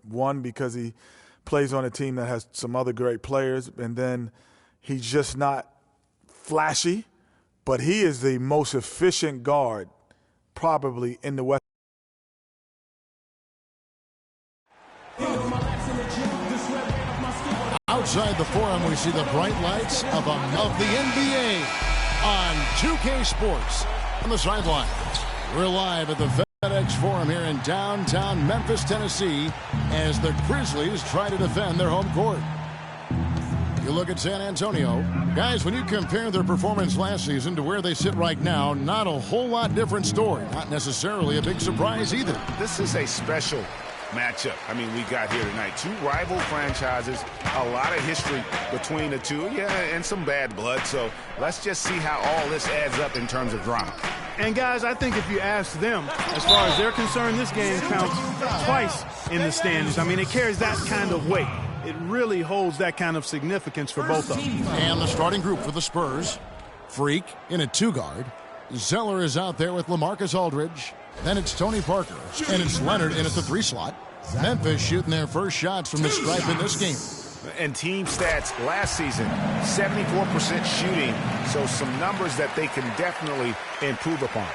One, because he plays on a team that has some other great players, and then he's just not flashy, but he is the most efficient guard probably in the West. Outside the Forum, we see the bright lights of the NBA on 2K Sports on the sidelines. We're live at the FedEx Forum here in downtown Memphis, Tennessee, as the Grizzlies try to defend their home court. You look at San Antonio. Guys, when you compare their performance last season to where they sit right now, not a whole lot different story. Not necessarily a big surprise either. This is a special matchup. I mean, we got here tonight. Two rival franchises, a lot of history between the two, and some bad blood. So let's just see how all this adds up in terms of drama. And, guys, I think if you ask them, as far as they're concerned, this game counts twice in the standings. I mean, it carries that kind of weight. It really holds that kind of significance for both of them. And the starting group for the Spurs, Freak in a two-guard. Zeller is out there with LaMarcus Aldridge. Then it's Tony Parker, and it's Leonard in at the 3 slot. Memphis shooting their first shots from the stripe in this game. And team stats last season, 74% shooting, so some numbers that they can definitely improve upon.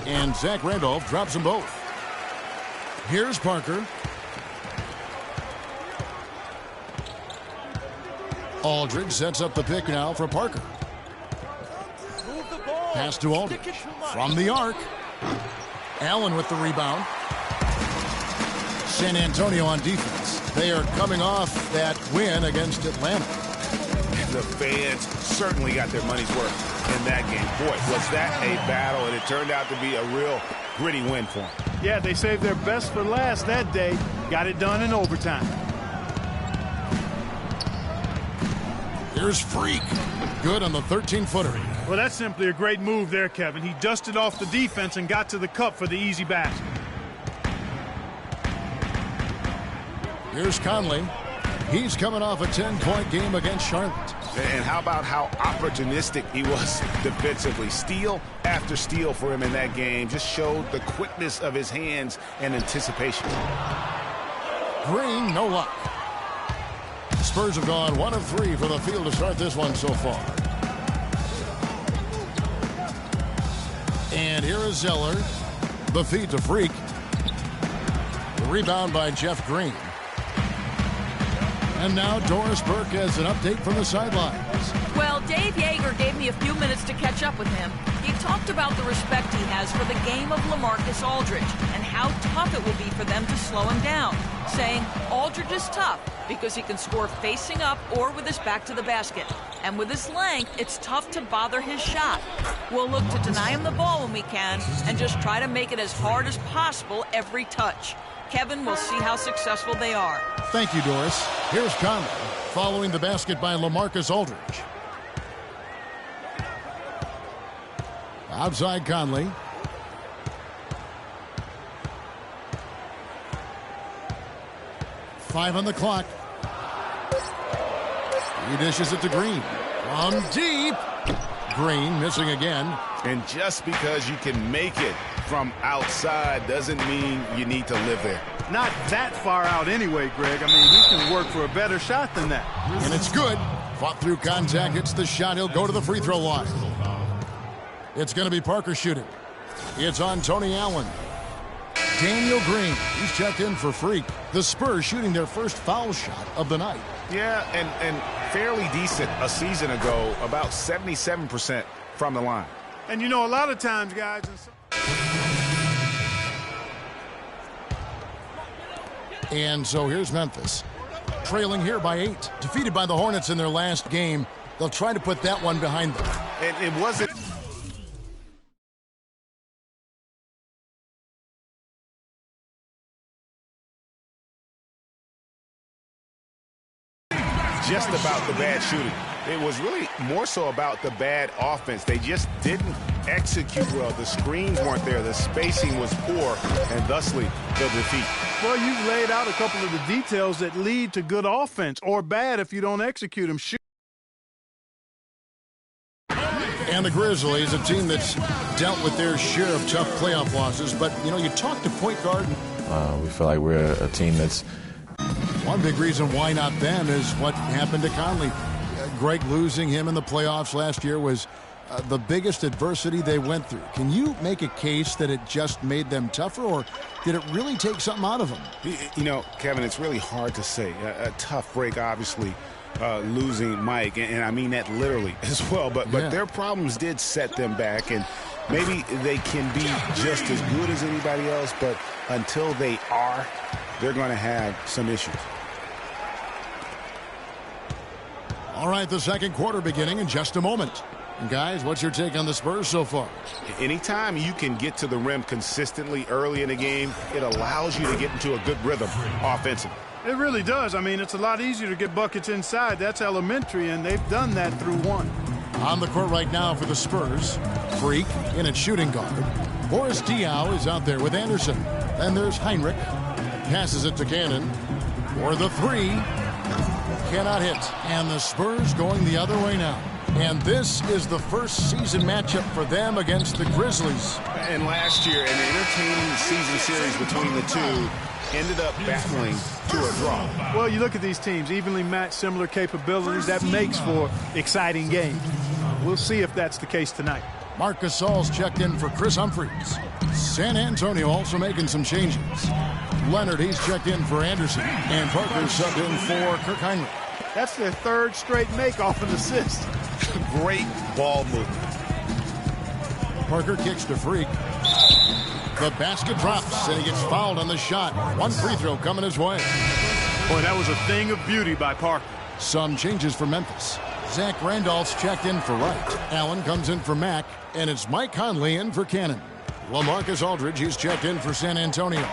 And Zach Randolph drops them both. Here's Parker. Aldridge sets up the pick now for Parker. Pass to Aldridge. From the arc. Allen with the rebound. San Antonio on defense. They are coming off that win against Atlanta. The fans certainly got their money's worth in that game. Boy, was that a battle, and it turned out to be a real gritty win for them. Yeah, they saved their best for last that day. Got it done in overtime. Here's Freak. Good on the 13-footer. Well, that's simply a great move there, Kevin. He dusted off the defense and got to the cup for the easy basket. Here's Conley. He's coming off a 10-point game against Charlotte. And how about how opportunistic he was defensively? Steal after steal for him in that game just showed the quickness of his hands and anticipation. Green, no luck. Spurs have gone 1 of 3 for the field to start this one so far. And here is Zeller. The feed to Freak. The rebound by Jeff Green. And now Doris Burke has an update from the sidelines. Well, Dave Yeager gave me a few minutes to catch up with him. He talked about the respect he has for the game of LaMarcus Aldridge and how tough it will be for them to slow him down, saying Aldridge is tough because he can score facing up or with his back to the basket. And with his length, it's tough to bother his shot. We'll look to deny him the ball when we can and just try to make it as hard as possible every touch. Kevin, we'll see how successful they are. Thank you, Doris. Here's Conley following the basket by LaMarcus Aldridge. Outside Conley. Five on the clock. He dishes it to Green. From deep. Green missing again. And just because you can make it from outside doesn't mean you need to live there. Not that far out anyway, Greg. I mean, he can work for a better shot than that. And it's good. Fought through contact, hits the shot. He'll go to the free throw line. It's going to be Parker shooting. It's on Tony Allen. Daniel Green, he's checked in for Freak. The Spurs shooting their first foul shot of the night. Yeah, and fairly decent a season ago, about 77% from the line. And, you know, a lot of times, guys... And so here's Memphis, trailing here by 8. Defeated by the Hornets in their last game. They'll try to put that one behind them. And it wasn't... just about the bad shooting. It was really more so about the bad offense. They just didn't execute well. The screens weren't there. The spacing was poor, and thusly the defeat. Well, you've laid out a couple of the details that lead to good offense, or bad if you don't execute them. And the Grizzlies, a team that's dealt with their share of tough playoff losses. But, you know, you talk to point guard. We feel like we're a team that's... One big reason why not them is what happened to Conley. Greg losing him in the playoffs last year was the biggest adversity they went through. Can you make a case that it just made them tougher, or did it really take something out of them? You know, Kevin, it's really hard to say. A tough break, obviously, losing Mike, and I mean that literally as well. But their problems did set them back, and maybe they can be just as good as anybody else, but until they are, they're going to have some issues. All right, the second quarter beginning in just a moment. And guys, what's your take on the Spurs so far? Anytime you can get to the rim consistently early in the game, it allows you to get into a good rhythm offensively. It really does. I mean, it's a lot easier to get buckets inside. That's elementary, and they've done that through one. On the court right now for the Spurs, Freak in at shooting guard. Boris Diaw is out there with Anderson. And there's Heinrich. Passes it to Cannon for the three. Cannot hit. And the Spurs going the other way now. And this is the first season matchup for them against the Grizzlies. And last year, an entertaining season series between the two ended up battling to a draw. Well, you look at these teams, evenly matched, similar capabilities. That makes for exciting games. We'll see if that's the case tonight. Marc Gasol's checked in for Chris Humphries. San Antonio also making some changes. Leonard, he's checked in for Anderson. And Parker subbed in for Kirk Heinrich. That's their third straight make off an assist. Great ball movement. Parker kicks to Freak. The basket drops, and he gets fouled on the shot. One free throw coming his way. Boy, that was a thing of beauty by Parker. Some changes for Memphis. Zach Randolph's checked in for Wright. Allen comes in for Mack, and it's Mike Conley in for Cannon. LaMarcus Aldridge, he's checked in for San Antonio.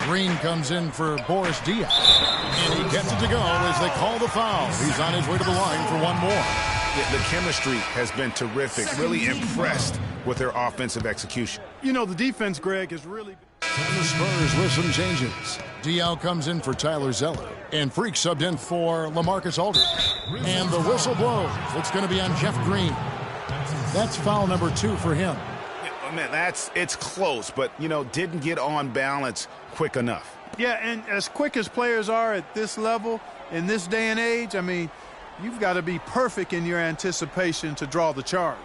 Green comes in for Boris Diaw. And he gets it to go as they call the foul. He's on his way to the line for one more. The chemistry has been terrific. Really impressed with their offensive execution. You know, the defense, Greg, is really... And the Spurs with some changes. Diaw comes in for Tyler Zeller. And Freak subbed in for LaMarcus Aldridge. And the whistle blows. It's going to be on Jeff Green. That's foul number 2 for him. Man, it's close, but, you know, didn't get on balance quick enough. Yeah, and as quick as players are at this level, in this day and age, I mean, you've got to be perfect in your anticipation to draw the charge.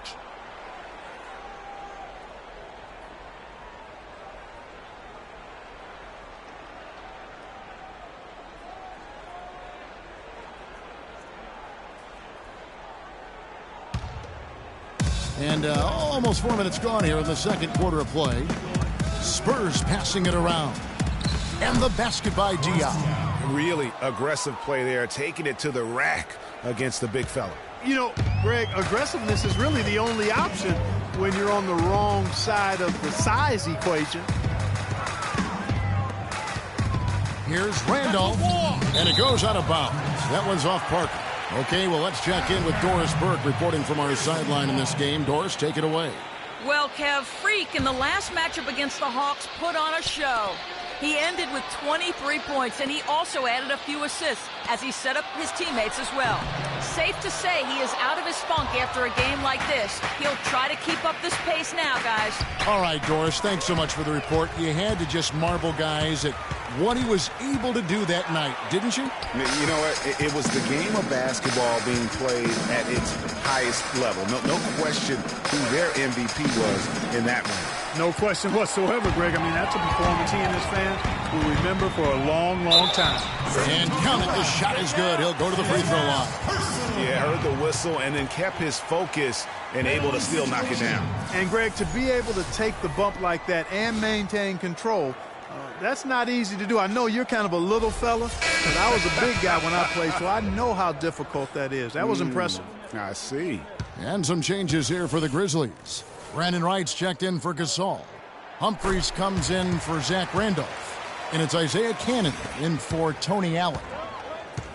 And almost 4 minutes gone here in the second quarter of play. Spurs passing it around. And the basket by Diaw. Really aggressive play there, taking it to the rack against the big fella. You know, Greg, aggressiveness is really the only option when you're on the wrong side of the size equation. Here's Randolph, and it goes out of bounds. That one's off Parker. Okay, well, let's check in with Doris Burke reporting from our sideline in this game. Doris, take it away. Well, Kev, Freak in the last matchup against the Hawks put on a show. He ended with 23 points, and he also added a few assists as he set up his teammates as well. Safe to say he is out of his funk after a game like this. He'll try to keep up this pace now, guys. All right, Doris, thanks so much for the report. You had to just marvel, guys, at what he was able to do that night, didn't you? You know what? It was the game of basketball being played at its highest level. No question who their MVP was in that one. No question whatsoever, Greg. I mean, that's a performance he and his fans will remember for a long, long time. And count it, the shot is good. He'll go to the free throw line. Yeah, heard the whistle and then kept his focus and able to still knock it down. And, Greg, to be able to take the bump like that and maintain control, that's not easy to do. I know you're kind of a little fella, but I was a big guy when I played, so I know how difficult that is. That was impressive. I see. And some changes here for the Grizzlies. Brandon Wright's checked in for Gasol. Humphries comes in for Zach Randolph. And it's Isaiah Cannon in for Tony Allen.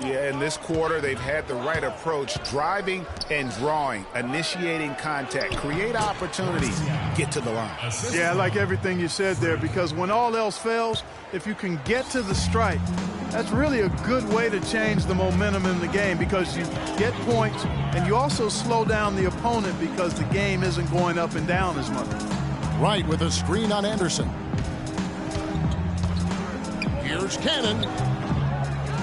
Yeah, in this quarter, they've had the right approach, driving and drawing, initiating contact, create opportunities, get to the line. Yeah, I like everything you said there, because when all else fails, if you can get to the strike, that's really a good way to change the momentum in the game, because you get points and you also slow down the opponent because the game isn't going up and down as much. Right with a screen on Anderson. Here's Cannon.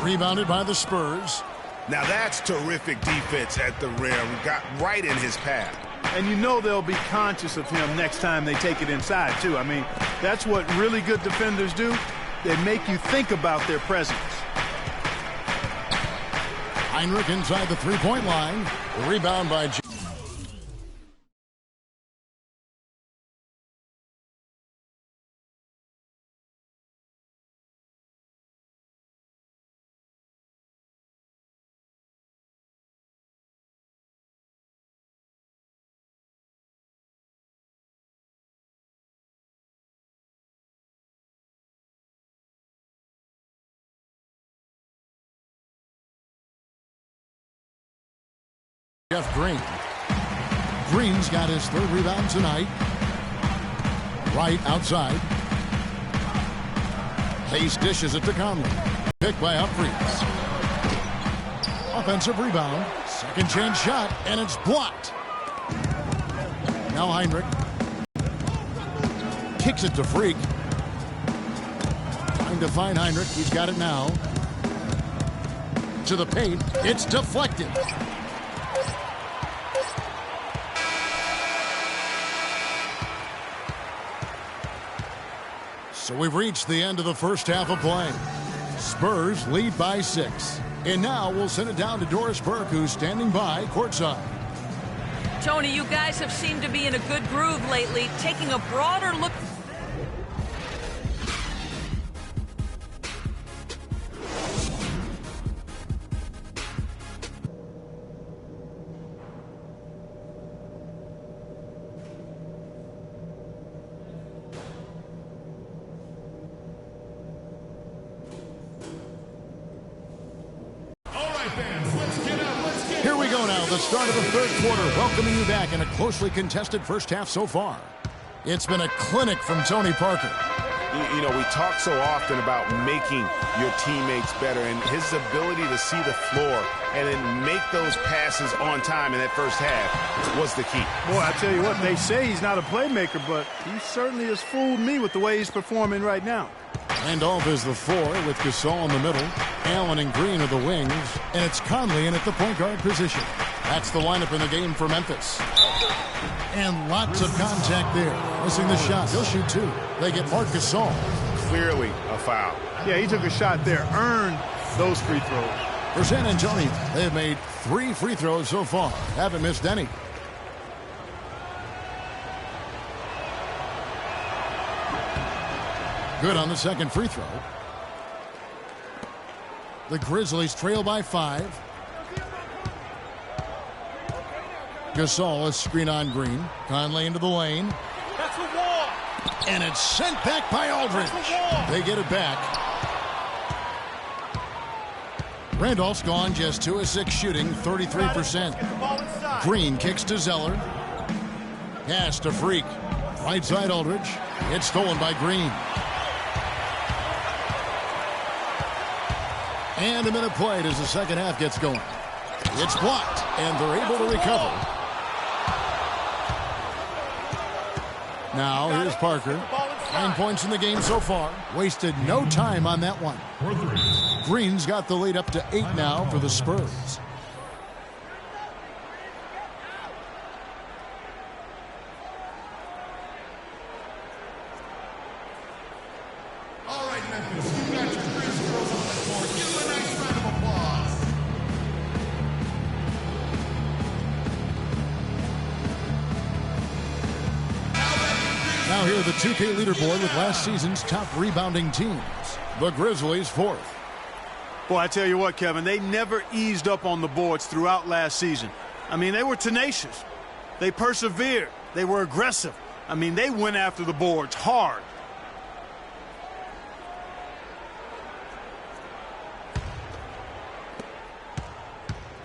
Rebounded by the Spurs. Now that's terrific defense at the rim. Got right in his path. And you know they'll be conscious of him next time they take it inside, too. I mean, that's what really good defenders do. They make you think about their presence. Heinrich inside the three-point line. The rebound by Jeff Green. Green's got his third rebound tonight. Right outside. Hayes dishes it to Conley. Picked by Humphries. Offensive rebound. Second chance shot, and it's blocked. Now Heinrich. Kicks it to Freak. Trying to find Heinrich. He's got it now. To the paint. It's deflected. So we've reached the end of the first half of play. Spurs lead by 6. And now we'll send it down to Doris Burke, who's standing by courtside. Tony, you guys have seemed to be in a good groove lately, taking a broader look. Here we go now, the start of the third quarter, welcoming you back in a closely contested first half so far. It's been a clinic from Tony Parker. You know, we talk so often about making your teammates better, and his ability to see the floor and then make those passes on time in that first half was the key. Boy, I tell you what, they say he's not a playmaker, but he certainly has fooled me with the way he's performing right now. Handoff is the 4 with Gasol in the middle. Allen and Green are the wings. And it's Conley in at the point guard position. That's the lineup in the game for Memphis. And lots of contact there. Missing the shot. He'll shoot 2. They get Marc Gasol. Clearly a foul. Yeah, he took a shot there. Earned those free throws. For San Antonio, they have made 3 free throws so far. Haven't missed any. Good on the second free throw. The Grizzlies trail by 5. Gasol is screen on Green. Conley into the lane. That's the wall. And it's sent back by Aldridge. They get it back. Randolph's gone just 2 of 6 shooting, 33%. Green kicks to Zeller. Pass to Freak. Right side Aldridge. It's stolen by Green. And a minute played as the second half gets going. It's blocked, and they're able to recover. Now, here's Parker. 9 points in the game so far. Wasted no time on that one. Green's got the lead up to 8 now for the Spurs. All right, Memphis, you got your free throws on the floor. Give them a nice round of applause. Now here, the 2K leaderboard with last season's top rebounding teams. The Grizzlies 4th. Boy, I tell you what, Kevin, they never eased up on the boards throughout last season. I mean, they were tenacious. They persevered. They were aggressive. I mean, they went after the boards hard.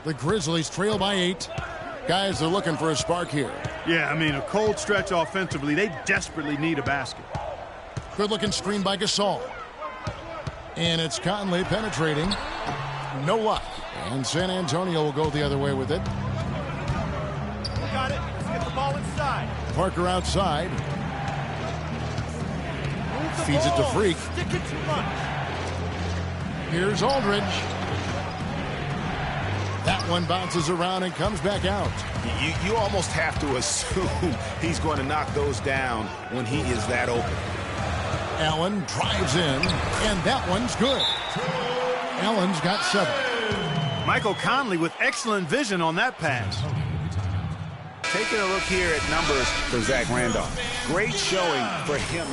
The Grizzlies trail by 8. Guys, they're looking for a spark here. Yeah, I mean, a cold stretch offensively. They desperately need a basket. Good-looking screen by Gasol. And it's Conley penetrating. No luck. And San Antonio will go the other way with it. Got it. Let's get the ball inside. Parker outside. Feeds it to Freak. Stick it too much. Here's Aldridge. That one bounces around and comes back out. You almost have to assume he's going to knock those down when he is that open. Allen drives in, and that one's good. Allen's got 7. Michael Conley with excellent vision on that pass. Taking a look here at numbers for Zach Randolph. Great showing for him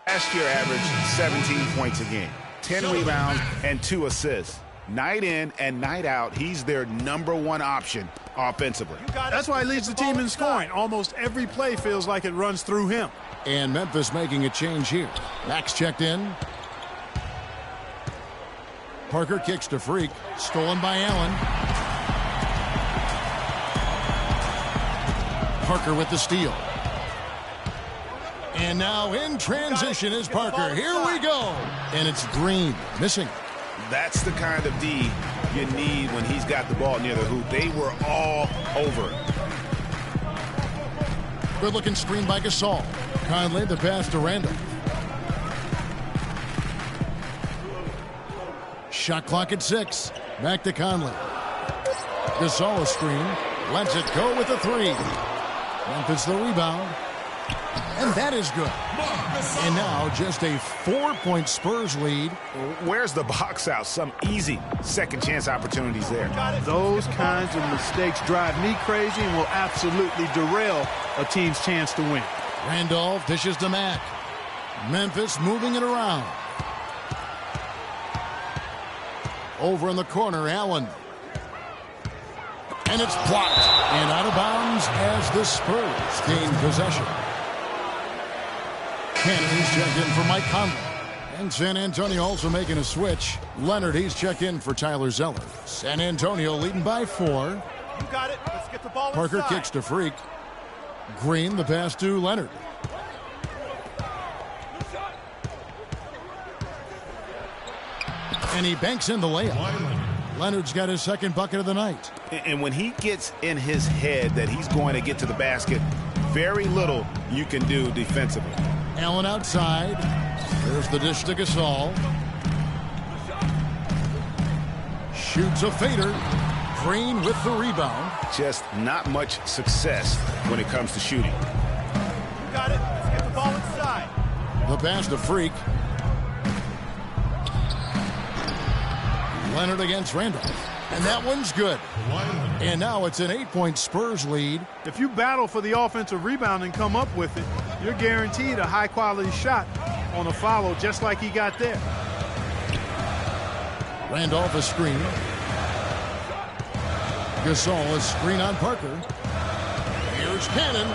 last year. Averaged 17 points a game, 10 rebounds, and 2 assists. Night in and night out, he's their #1 option offensively. That's why he leads the team in scoring. Almost every play feels like it runs through him. And Memphis making a change here. Max checked in. Parker kicks to Freak. Stolen by Allen. Parker with the steal. And now in transition is Parker. Here we go. And it's Green missing. That's the kind of D you need when he's got the ball near the hoop. They were all over it. Good-looking screen by Gasol. Conley, the pass to Randall. Shot clock at 6. Back to Conley. Gasol a screen. Lets it go with a 3. Memphis the rebound. And that is good. And now just a 4-point Spurs lead. Where's the box out? Some easy second chance opportunities there. Those kinds of mistakes drive me crazy and will absolutely derail a team's chance to win. Randolph dishes to Mack. Memphis moving it around. Over in the corner, Allen. And it's blocked. And out of bounds as the Spurs gain possession. Kennedy's checked in for Mike Conley. And San Antonio also making a switch. Leonard, he's checked in for Tyler Zeller. San Antonio leading by 4. You got it. Let's get the ball Parker inside. kicks to Freak. Green, the pass to Leonard. And he banks in the layup. Leonard's got his second bucket of the night. And when he gets in his head that he's going to get to the basket, very little you can do defensively. Allen outside. There's the dish to Gasol. Shoots a fader. Green with the rebound. Just not much success when it comes to shooting. You got it. Let's get the ball inside. The pass to Freak. Leonard against Randolph. And that one's good. And now it's an 8-point Spurs lead. If you battle for the offensive rebound and come up with it, you're guaranteed a high-quality shot on a follow just like he got there. Randolph a screen. Gasol a screen on Parker. Here's Cannon.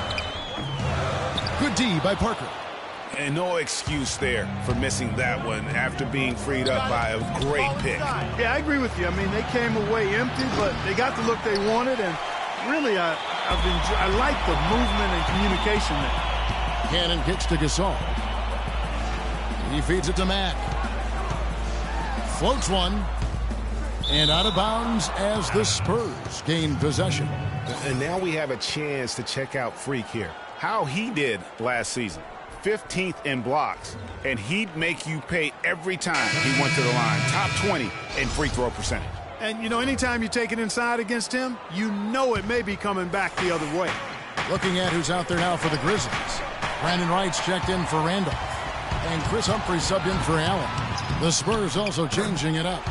Good D by Parker. And no excuse there for missing that one after being freed up by a great pick. Yeah, I agree with you. I mean, they came away empty, but they got the look they wanted, and really, I like the movement and communication there. Cannon kicks to Gasol. He feeds it to Mack. Floats one. And out of bounds as the Spurs gain possession. And now we have a chance to check out Freak here. How he did last season. 15th in blocks, and he'd make you pay every time he went to the line. Top 20 in free throw percentage. And, you know, anytime you take it inside against him, you know it may be coming back the other way. Looking at who's out there now for the Grizzlies. Brandon Wright's checked in for Randolph. And Chris Humphrey subbed in for Allen. The Spurs also changing it up.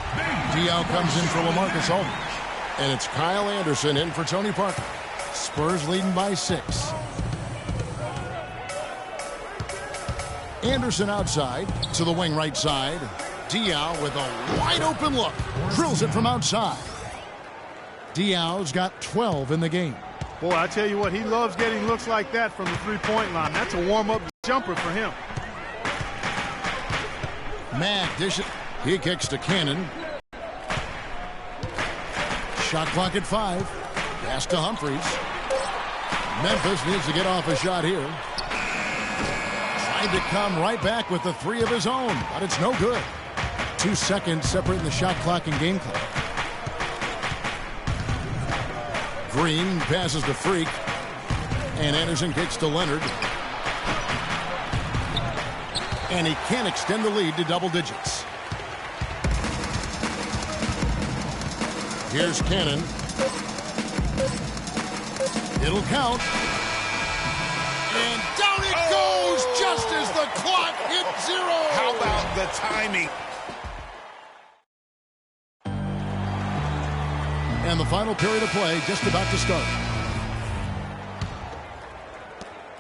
Diaw comes in for LaMarcus Aldridge. And it's Kyle Anderson in for Tony Parker. Spurs leading by 6. Anderson outside to the wing right side. Diaw with a wide open look. Drills it from outside. Diaw's got 12 in the game. Boy, I tell you what, he loves getting looks like that from the three-point line. That's a warm-up jumper for him. Mack dishes. He kicks to Cannon. Shot clock at 5. Pass to Humphries. Memphis needs to get off a shot here. Tried to come right back with the 3 of his own, but it's no good. 2 seconds separating the shot clock and game clock. Green passes to Freak. And Anderson kicks to Leonard. And he can't extend the lead to double digits. Here's Cannon. It'll count. And down it goes just as the clock hits 0. How about the timing? And the final period of play just about to start.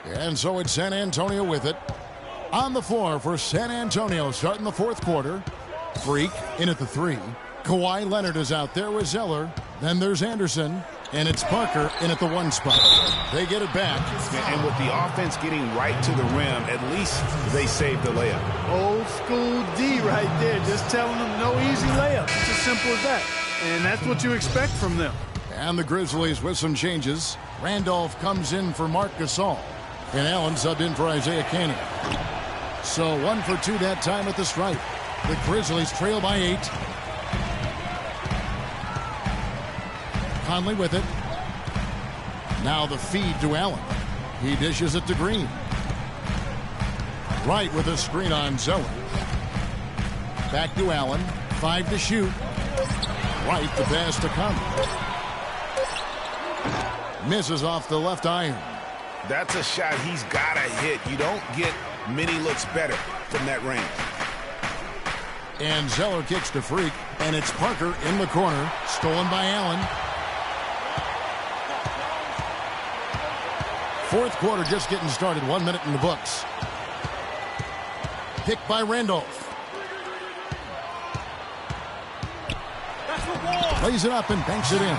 And so it's San Antonio with it. On the floor for San Antonio starting the fourth quarter. Freak in at the 3. Kawhi Leonard is out there with Zeller. Then there's Anderson. And it's Parker in at the 1 spot. They get it back. And with the offense getting right to the rim, at least they saved the layup. Old school D right there, just telling them no easy layup. It's as simple as that. And that's what you expect from them. And the Grizzlies with some changes. Randolph comes in for Marc Gasol. And Allen subbed in for Isaiah Canning. So 1 for 2 that time at the stripe. The Grizzlies trail by 8. Conley with it. Now the feed to Allen. He dishes it to Green. Wright with a screen on Zeller. Back to Allen. 5 to shoot. Wright the pass to Conley. Misses off the left iron. That's a shot he's got to hit. You don't get many looks better from that range. And Zeller kicks to Freak. And it's Parker in the corner. Stolen by Allen. Fourth quarter just getting started. 1 minute in the books. Picked by Randolph. Lays it up and banks it in.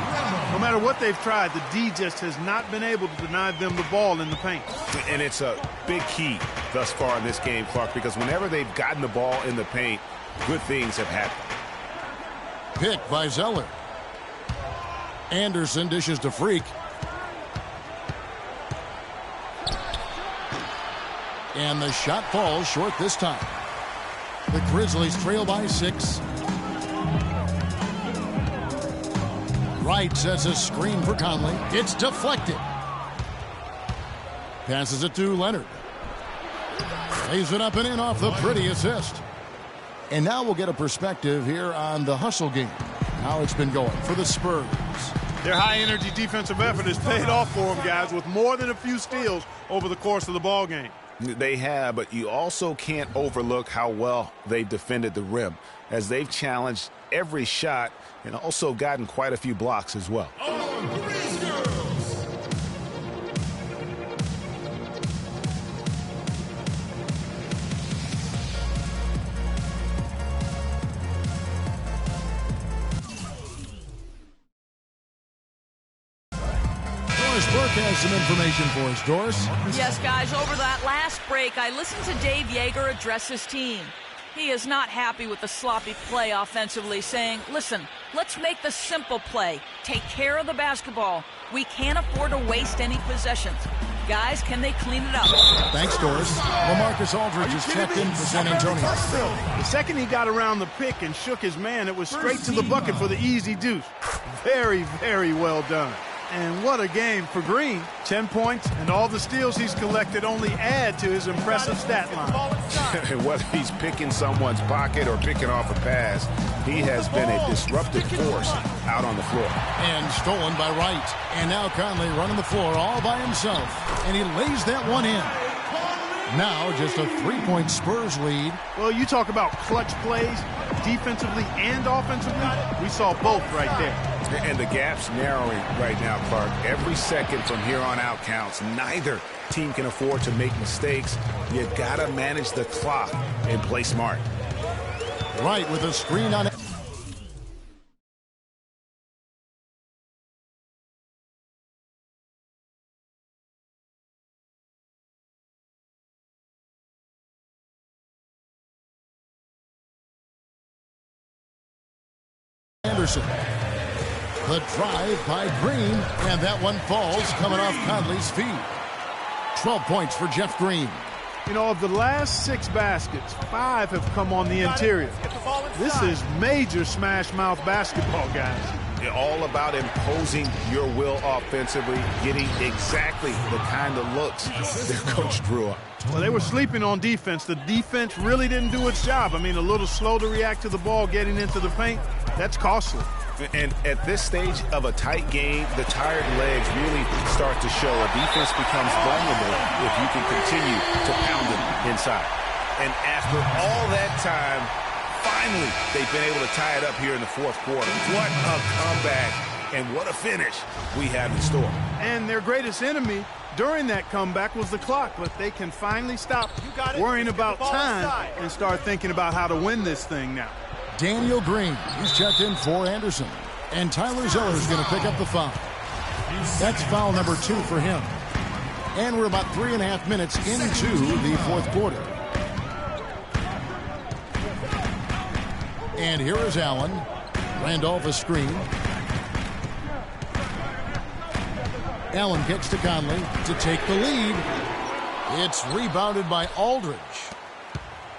No matter what they've tried, the D just has not been able to deny them the ball in the paint. And it's a big key thus far in this game, Clark, because whenever they've gotten the ball in the paint, good things have happened. Picked by Zeller. Anderson dishes to Freak. And the shot falls short this time. The Grizzlies trail by 6. Wright sets a screen for Conley. It's deflected. Passes it to Leonard. Lays it up and in off the pretty assist. And now we'll get a perspective here on the hustle game. How it's been going for the Spurs. Their high-energy defensive effort has paid off for them, guys, with more than a few steals over the course of the ball game. They have, but you also can't overlook how well they've defended the rim, as they've challenged every shot and also gotten quite a few blocks as well. Burke has some information for us, Doris. Yes, guys, over that last break, I listened to Dave Yeager address his team. He is not happy with the sloppy play offensively, saying, listen, let's make the simple play. Take care of the basketball. We can't afford to waste any possessions. Guys, can they clean it up? Thanks, Doris. LaMarcus Aldridge is checked in for San Antonio. The second he got around the pick and shook his man, it was straight to the bucket for the easy deuce. Very, very well done. And what a game for Green. 10 points and all the steals he's collected only add to his impressive stat line. Whether he's picking someone's pocket or picking off a pass, he has been a disruptive force out on the floor. And stolen by Wright. And now Conley running the floor all by himself. And he lays that one in. Now just a 3-point Spurs lead. Well, you talk about clutch plays, defensively and offensively. We saw both right there. And the gap's narrowing right now, Clark. Every second from here on out counts. Neither team can afford to make mistakes. You gotta manage the clock and play smart. Wright with a screen on it. Anderson. The drive by Green, and that one falls coming off Conley's feet. 12 points for Jeff Green. You know, of the last 6 baskets, 5 have come on the interior. This is major smash mouth basketball, guys. They're all about imposing your will offensively, getting exactly the kind of looks their coach drew up. Well, they were sleeping on defense. The defense really didn't do its job. I mean, a little slow to react to the ball getting into the paint. That's costly. And at this stage of a tight game, the tired legs really start to show. A defense becomes vulnerable if you can continue to pound them inside. And after all that time, finally, they've been able to tie it up here in the fourth quarter. What a comeback and what a finish we have in store. And their greatest enemy during that comeback was the clock, but they can finally stop worrying about time and start thinking about how to win this thing now. Daniel Green, he's checked in for Anderson. And Tyler Zeller is going to pick up the foul. That's foul number 2 for him. And we're about 3.5 minutes into the fourth quarter. And here is Allen. Randolph a screen. Allen gets to Conley to take the lead. It's rebounded by Aldridge.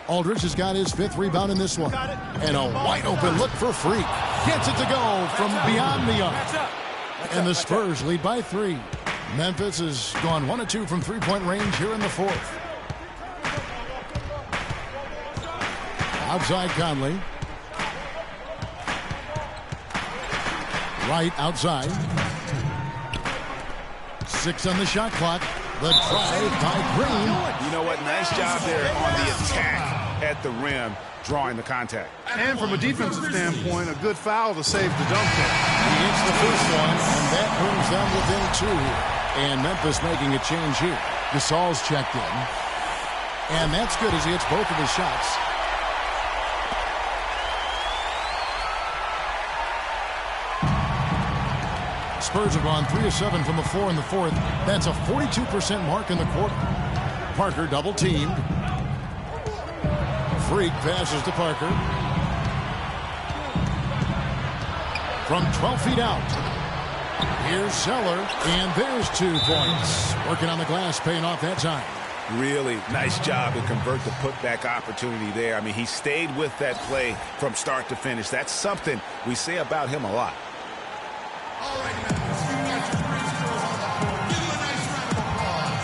Aldridge has got his 5th rebound in this one. And a wide open look for Freak. Gets it to go from beyond the arc. And the Spurs lead by 3. Memphis has gone 1 of 2 from 3-point range here in the fourth. Outside Conley. Right outside. 6 on the shot clock. The drive by Green. You know what? Nice job there on the attack at the rim, drawing the contact. And from a defensive standpoint, a good foul to save the dunk there. He hits the first one, and that brings them within 2. And Memphis making a change here. Gasol's checked in. And that's good as he hits both of his shots. Spurs have gone 3 of 7 from the floor in the fourth. That's a 42% mark in the quarter. Parker double teamed. Freak passes to Parker. From 12 feet out. Here's Zeller, and there's 2 points. Working on the glass, paying off that time. Really nice job to convert the putback opportunity there. I mean, he stayed with that play from start to finish. That's something we say about him a lot. All right, Memphis, you got your free throws on the board. Give them a nice round of applause.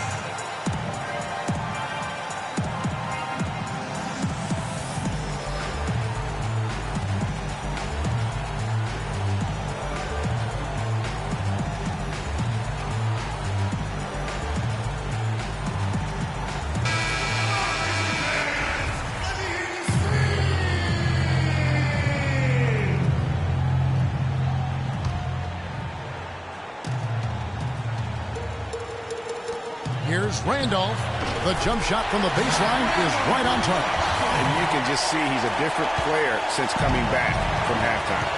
Here's Randolph. The jump shot from the baseline is right on target. And you can just see he's a different player since coming back from halftime.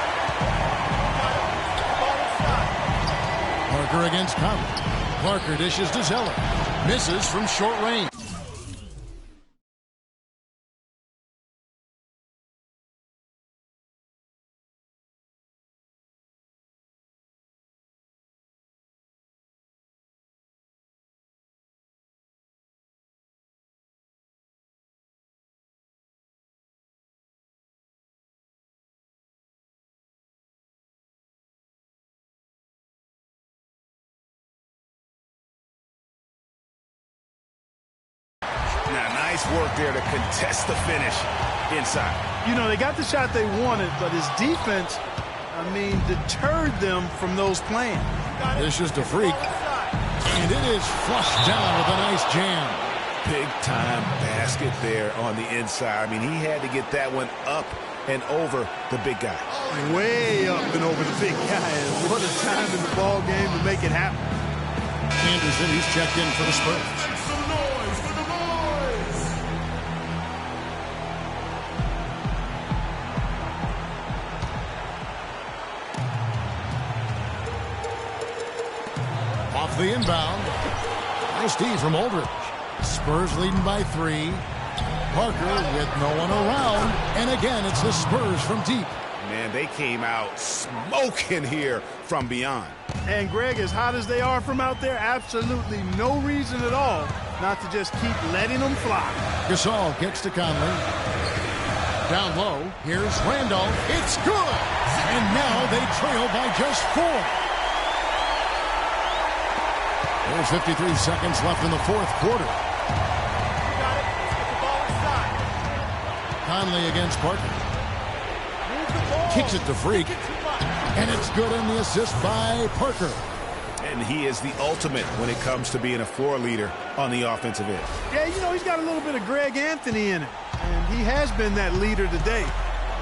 Parker against Conley. Parker dishes to Zeller. Misses from short range. Now, nice work there to contest the finish inside. You know, they got the shot they wanted, but his defense, I mean, deterred them from those plans. This is to Freak. And it is flushed down with a nice jam. Big-time basket there on the inside. I mean, he had to get that one up and over the big guy. Way up and over the big guy. And what a time in the ball game to make it happen. Anderson, he's checked in for the Spurs. Make some noise for the boys. Off the inbound. Nice D from Aldridge. Spurs leading by 3. Parker with no one around. And again, it's the Spurs from deep. Man, they came out smoking here from beyond. And Greg, as hot as they are from out there, absolutely no reason at all not to just keep letting them fly. Gasol gets to Conley. Down low, here's Randolph. It's good! And now they trail by just 4. There's 53 seconds left in the fourth quarter. You got it. Let's get the ball inside. Conley against Parker. Move the ball. Kicks it to Freak. Take it too much. And it's good on the assist by Parker. And he is the ultimate when it comes to being a floor leader on the offensive end. Yeah, you know, he's got a little bit of Greg Anthony in it. And he has been that leader today.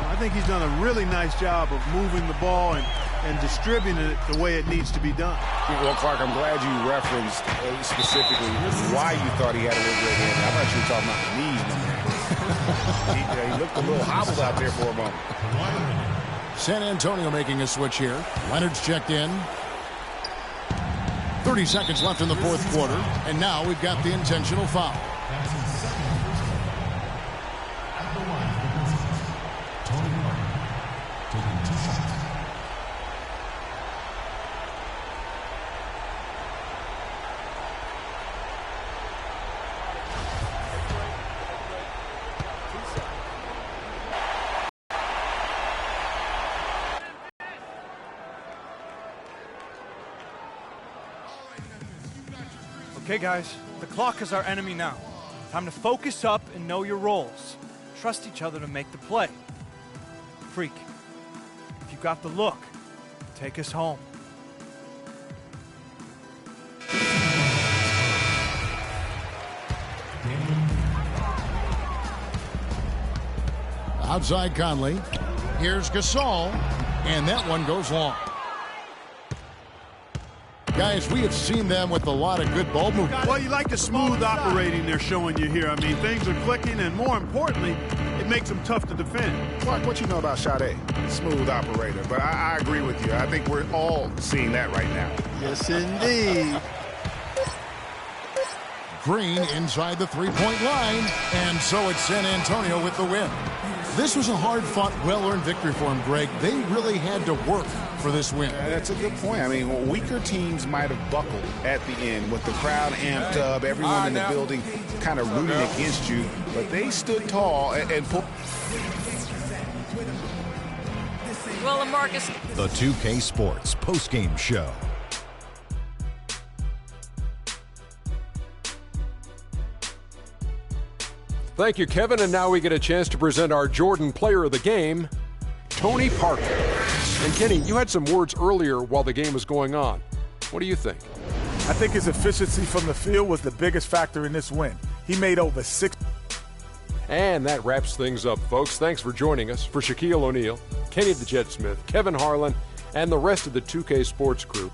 I think he's done a really nice job of moving the ball and distributing it the way it needs to be done. Well, Clark, I'm glad you referenced specifically why you thought he had a little Greg Anthony. I thought you were talking about the knees, my man. he looked a little hobbled out there for a moment. San Antonio making a switch here. Leonard's checked in. 30 seconds left in the fourth quarter. And now we've got the intentional foul. Okay, guys, the clock is our enemy now. Time to focus up and know your roles. Trust each other to make the play. Freak, if you got the look, take us home. Outside Conley. Here's Gasol. And that one goes long. Guys, we have seen them with a lot of good ball movement. Well, you like the smooth operating they're showing you here. I mean, things are clicking, and more importantly, it makes them tough to defend. Clark, what you know about Sade? Smooth operator. But I agree with you. I think we're all seeing that right now. Yes, indeed. Green inside the three-point line. And so it's San Antonio with the win. This was a hard-fought, well-earned victory for him, Greg. They really had to work for this win. That's a good point. I mean, weaker teams might have buckled at the end with the crowd amped up, everyone in the building kind of rooting against you, but they stood tall and pulled. Well, LaMarcus, The 2K Sports postgame show. Thank you, Kevin. And now we get a chance to present our Jordan Player of the Game, Tony Parker. And Kenny, you had some words earlier while the game was going on. What do you think? I think his efficiency from the field was the biggest factor in this win. He made over 6. And that wraps things up, folks. Thanks for joining us. For Shaquille O'Neal, Kenny the Jet Smith, Kevin Harlan, and the rest of the 2K Sports crew,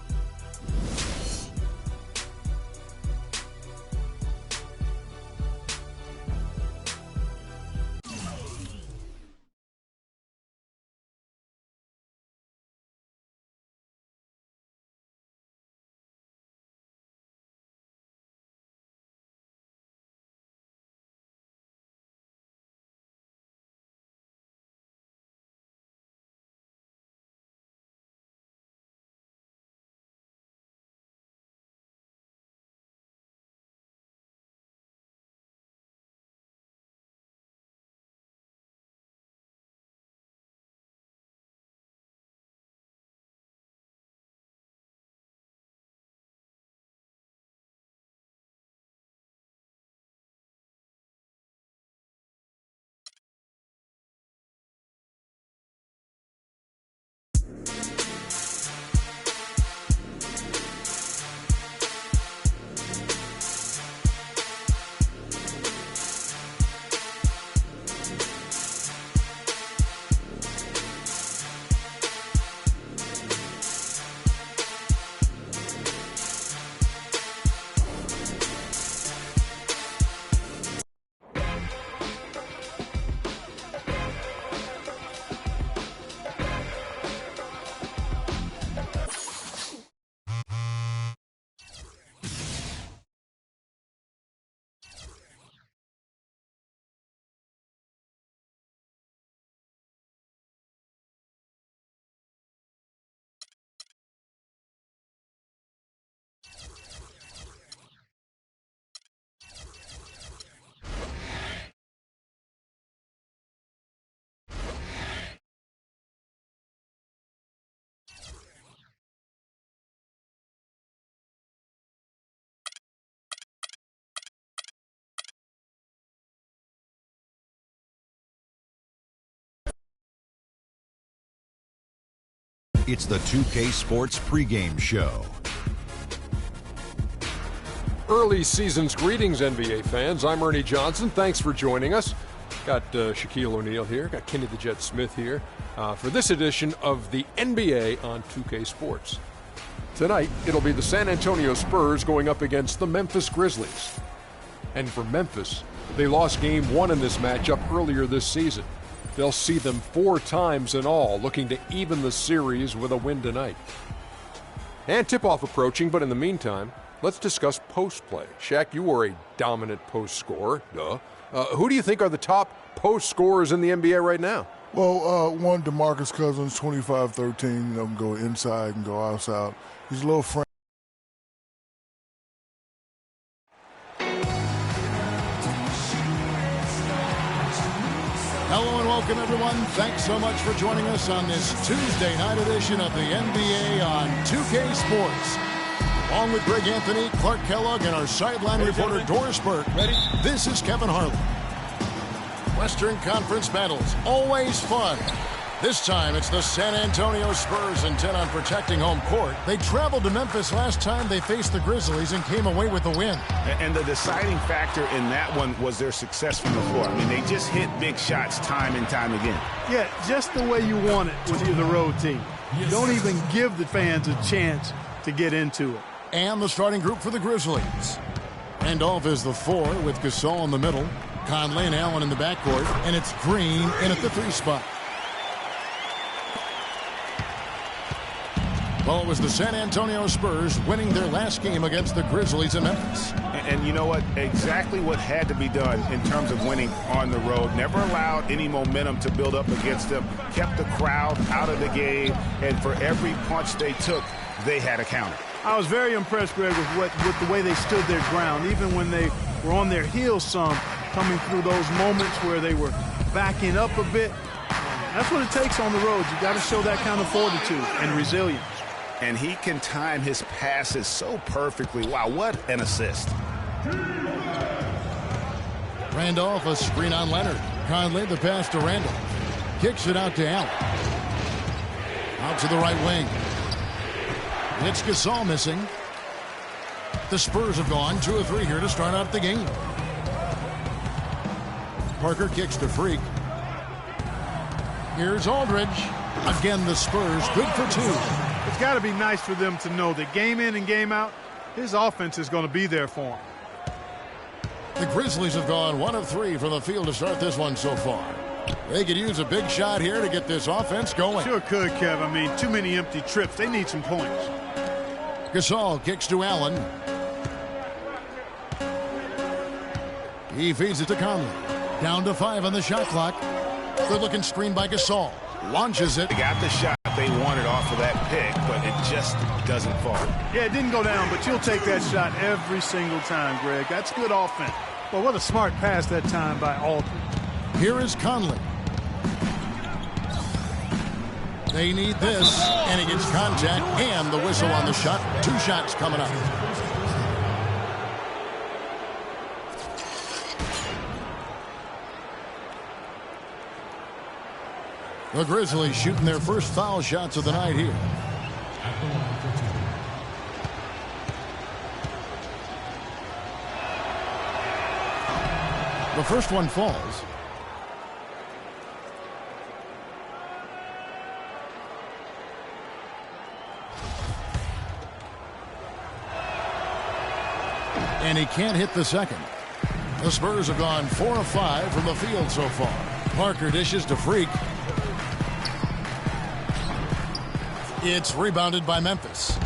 It's the 2K Sports pregame show. Early season's greetings, NBA fans. I'm Ernie Johnson. Thanks for joining us. Got Shaquille O'Neal here. Got Kenny the Jet Smith here for this edition of the NBA on 2K Sports. Tonight, it'll be the San Antonio Spurs going up against the Memphis Grizzlies. And for Memphis, they lost Game 1 in this matchup earlier this season. They'll see them 4 times in all, looking to even the series with a win tonight. And tip-off approaching, but in the meantime, let's discuss post play. Shaq, you are a dominant post scorer. Duh. Who do you think are the top post scorers in the NBA right now? Well, one, DeMarcus Cousins, 25-13. You know, can go inside and go outside. He's a little frank. Hello and welcome, everyone. Thanks so much for joining us on this Tuesday night edition of the NBA on 2K Sports. Along with Greg Anthony, Clark Kellogg, and our sideline reporter Doris Burke. Ready? This is Kevin Harlan. Western Conference battles, always fun. This time it's the San Antonio Spurs intent on protecting home court. They traveled to Memphis last time they faced the Grizzlies and came away with the win. And the deciding factor in that one was their success from the floor. I mean, they just hit big shots time and time again. Yeah, just the way you want it when you're the road team. You don't even give the fans a chance to get into it. And the starting group for the Grizzlies. Randolph is the 4 with Gasol in the middle. Conley and Allen in the backcourt. And it's Green in at the 3 spot. Well, it was the San Antonio Spurs winning their last game against the Grizzlies in Memphis. And you know what? Exactly what had to be done in terms of winning on the road. Never allowed any momentum to build up against them. Kept the crowd out of the game. And for every punch they took, they had a counter. I was very impressed, Greg, with the way they stood their ground, even when they were on their heels some, coming through those moments where they were backing up a bit. That's what it takes on the road. You got to show that kind of fortitude and resilience. And he can time his passes so perfectly. Wow, what an assist. Randolph, a screen on Leonard. Conley, the pass to Randolph. Kicks it out to Allen. Out to the right wing. It's Gasol missing. The Spurs have gone 2 of 3 here to start out the game. Parker kicks to Freak. Here's Aldridge. Again, the Spurs good for 2. It's got to be nice for them to know that game in and game out, his offense is going to be there for him. The Grizzlies have gone 1 of 3 from the field to start this one so far. They could use a big shot here to get this offense going. Sure could, Kev. I mean, too many empty trips. They need some points. Gasol kicks to Allen. He feeds it to Conley. Down to 5 on the shot clock. Good-looking screen by Gasol. Launches it. They got the shot they wanted off of that pick, but it just doesn't fall. Yeah, it didn't go down, but you'll take that shot every single time, Greg. That's good offense. Well, what a smart pass that time by Aldridge. Here is Conley. They need this, and he gets contact and the whistle on the shot. 2 shots coming up. The Grizzlies shooting their first foul shots of the night here. The first one falls. And he can't hit the second. The Spurs have gone 4 of 5 from the field so far. Parker dishes to Freak. It's rebounded by Memphis.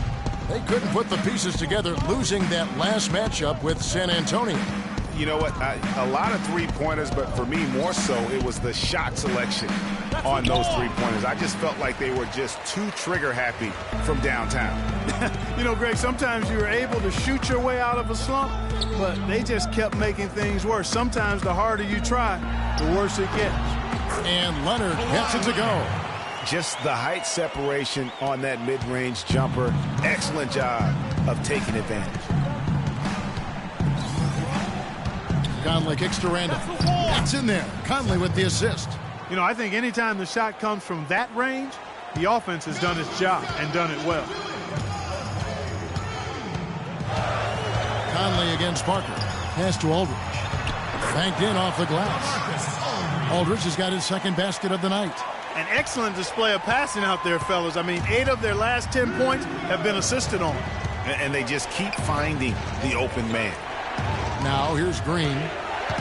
They couldn't put the pieces together, losing that last matchup with San Antonio. You know what? A lot of three-pointers, but for me, more so, it was the shot selection on those three-pointers. I just felt like they were just too trigger-happy from downtown. You know, Greg, sometimes you're able to shoot your way out of a slump, but they just kept making things worse. Sometimes the harder you try, the worse it gets. And Leonard gets it to go. Just the height separation on that mid-range jumper. Excellent job of taking advantage. Conley kicks to Randolph. That's in there. Conley with the assist. You know, I think anytime the shot comes from that range, The offense has done its job and done it well. Conley against Parker. Pass to Aldridge. Banked in off the glass. Aldridge has got his second basket of the night. An excellent display of passing out there, fellas. I mean, 8 of their last 10 points have been assisted on. And they just keep finding the open man. Now here's Green.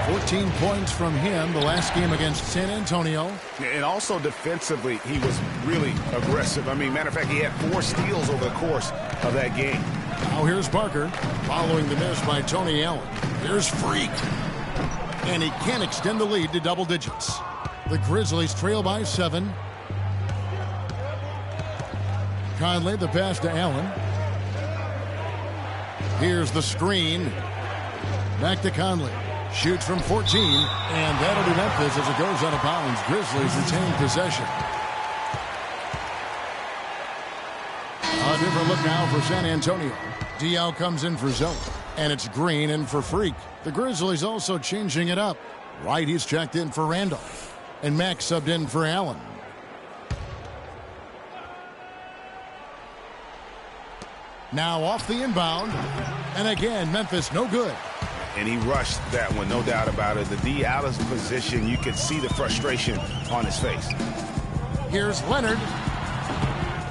14 points from him the last game against San Antonio. And also defensively, he was really aggressive. I mean, matter of fact, he had 4 steals over the course of that game. Now here's Parker following the miss by Tony Allen. Here's Freak. And he can't extend the lead to double digits. The Grizzlies trail by 7. Conley, the pass to Allen. Here's the screen. Back to Conley. Shoots from 14. And that'll be Memphis as it goes out of bounds. Grizzlies retain possession. A different look now for San Antonio. Diaw comes in for zone. And it's Green in for Freak. The Grizzlies also changing it up. Wright, he's checked in for Randolph. And Mack subbed in for Allen. Now off the inbound. And again, Memphis no good. And he rushed that one, no doubt about it. The D out of position, you could see the frustration on his face. Here's Leonard.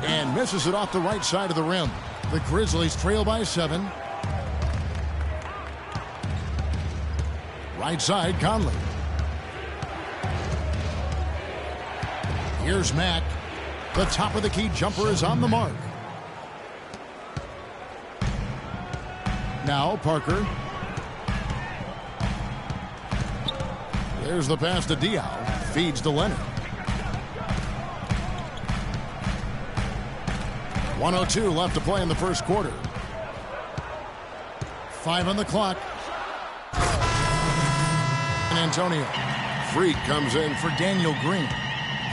And misses it off the right side of the rim. The Grizzlies trail by 7. Right side, Conley. Here's Mack. The top of the key jumper is on the mark. Now Parker. There's the pass to Diaw. Feeds to Leonard. 1:02 left to play in the first quarter. 5 on the clock. San Antonio. Freak comes in for Daniel Green.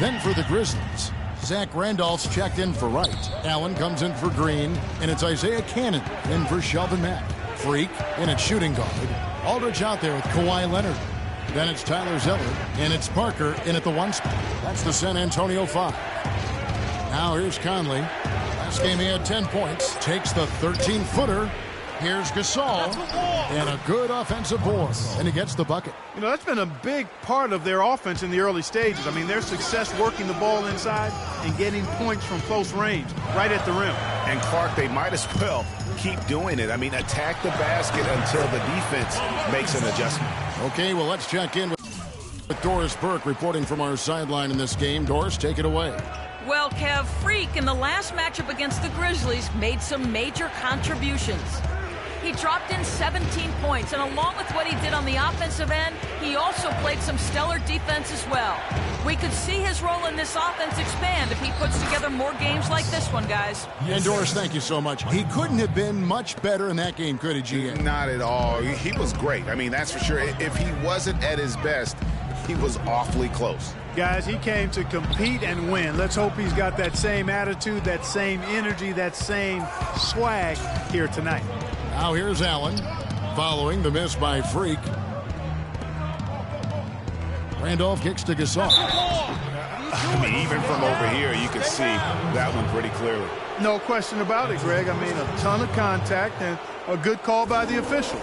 Then for the Grizzlies, Zach Randolph's checked in for Wright. Allen comes in for Green. And it's Isaiah Cannon in for Shelvin Mack. Freak in at shooting guard. Aldridge out there with Kawhi Leonard. Then it's Tyler Zeller. And it's Parker in at the 1 spot. That's the San Antonio 5. Now here's Conley. Last game he had 10 points. Takes the 13-footer. Here's Gasol. And a good offensive board. And he gets the bucket. You know, that's been a big part of their offense in the early stages. I mean, their success working the ball inside and getting points from close range, right at the rim. And Clark, they might as well keep doing it. I mean, attack the basket until the defense makes an adjustment. Okay, well, let's check in with Doris Burke reporting from our sideline in this game. Doris, take it away. Well, Kev, Freak in the last matchup against the Grizzlies made some major contributions. He dropped in 17 points, and along with what he did on the offensive end, he also played some stellar defense as well. We could see his role in this offense expand if he puts together more games like this one, guys. And Doris, thank you so much. He couldn't have been much better in that game, could he, GA? Not at all. He was great. I mean, that's for sure. If he wasn't at his best, he was awfully close. Guys, he came to compete and win. Let's hope he's got that same attitude, that same energy, that same swag here tonight. Now here's Allen, following the miss by Freak. Randolph kicks to Gasol. I mean, even from over here, you can see that one pretty clearly. No question about it, Greg. I mean, a ton of contact and a good call by the officials.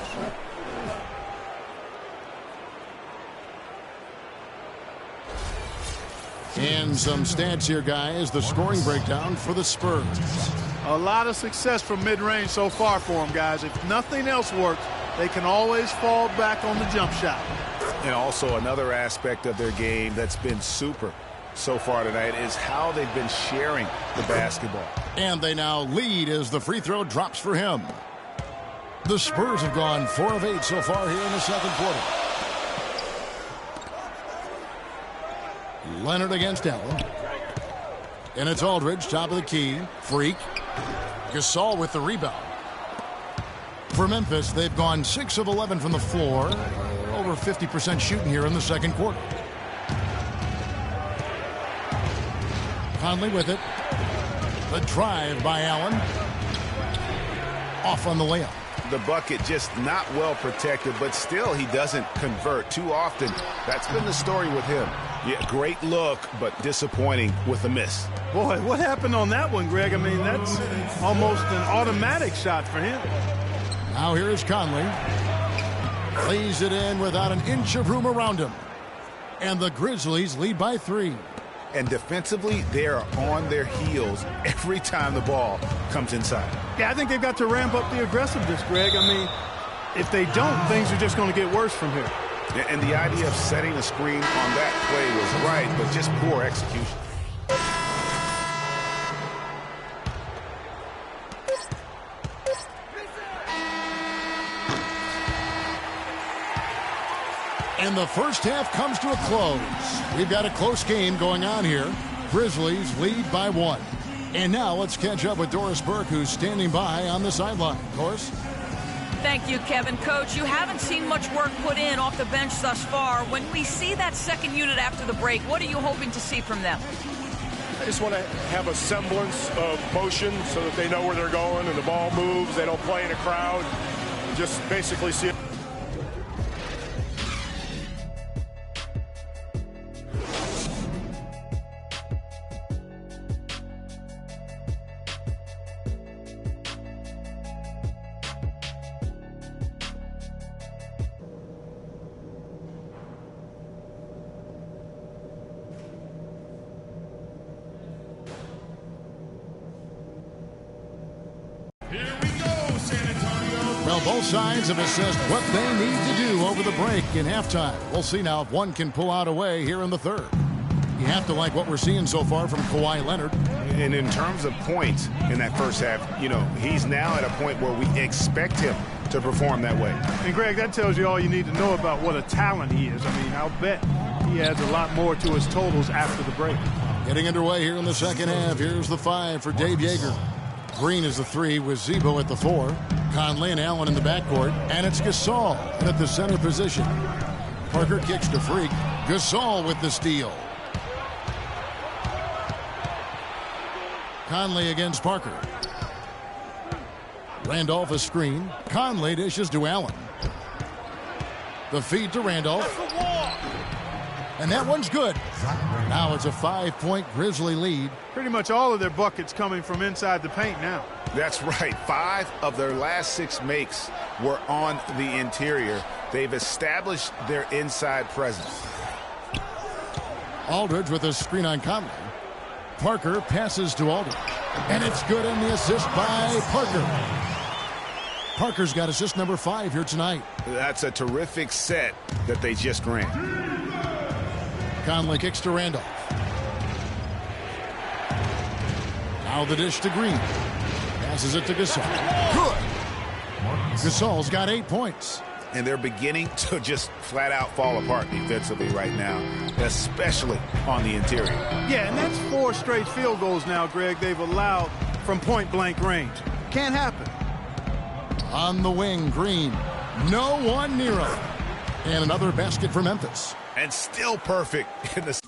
And some stats here, guys. The scoring breakdown for the Spurs. A lot of success from mid-range so far for them, guys. If nothing else works, they can always fall back on the jump shot. And also another aspect of their game that's been super so far tonight is how they've been sharing the basketball. And they now lead as the free throw drops for him. The Spurs have gone 4 of 8 so far here in the second quarter. Leonard against Allen. And it's Aldridge, top of the key. Freak. Gasol with the rebound. For Memphis, they've gone 6 of 11 from the floor. Over 50% shooting here in the second quarter. Conley with it. The drive by Allen. Off on the layup. The bucket just not well protected, but still he doesn't convert too often. That's been the story with him. Yeah, great look, but disappointing with a miss. Boy, what happened on that one, Greg? I mean, that's almost an automatic shot for him. Now here's Conley. Lays it in without an inch of room around him. And the Grizzlies lead by 3. And defensively, they are on their heels every time the ball comes inside. Yeah, I think they've got to ramp up the aggressiveness, Greg. I mean, if they don't, things are just going to get worse from here. And the idea of setting a screen on that play was right, but just poor execution. And the first half comes to a close. We've got a close game going on here. Grizzlies lead by 1. And now let's catch up with Doris Burke, who's standing by on the sideline. Doris? Thank you, Kevin. Coach, you haven't seen much work put in off the bench thus far. When we see that second unit after the break, what are you hoping to see from them? I just want to have a semblance of motion so that they know where they're going and the ball moves. They don't play in a crowd. Just basically see it. Well, both sides have assessed what they need to do over the break in halftime. We'll see now if one can pull out a way here in the third. You have to like what we're seeing so far from Kawhi Leonard. And in terms of points in that first half, you know, he's now at a point where we expect him to perform that way. And, Greg, that tells you all you need to know about what a talent he is. I mean, I'll bet he adds a lot more to his totals after the break. Getting underway here in the second half. Here's the 5 for Dave Yeager. Green is the 3 with Zebo at the 4. Conley and Allen in the backcourt. And it's Gasol at the center position. Parker kicks to Freak. Gasol with the steal. Conley against Parker. Randolph a screen. Conley dishes to Allen. The feed to Randolph. And that one's good. Now it's a 5-point Grizzly lead. Pretty much all of their buckets coming from inside the paint now. That's right. 5 of their last 6 makes were on the interior. They've established their inside presence. Aldridge with a screen on Conley. Parker passes to Aldridge. And it's good in the assist by Parker. Parker's got assist number 5 here tonight. That's a terrific set that they just ran. Conley kicks to Randolph. Now the dish to Green. Passes it to Gasol. Good. Gasol's got 8 points. And they're beginning to just flat out fall apart defensively right now, especially on the interior. Yeah, and that's 4 straight field goals now, Greg, they've allowed from point-blank range. Can't happen. On the wing, Green. No one near him. And another basket for Memphis. And still perfect in the...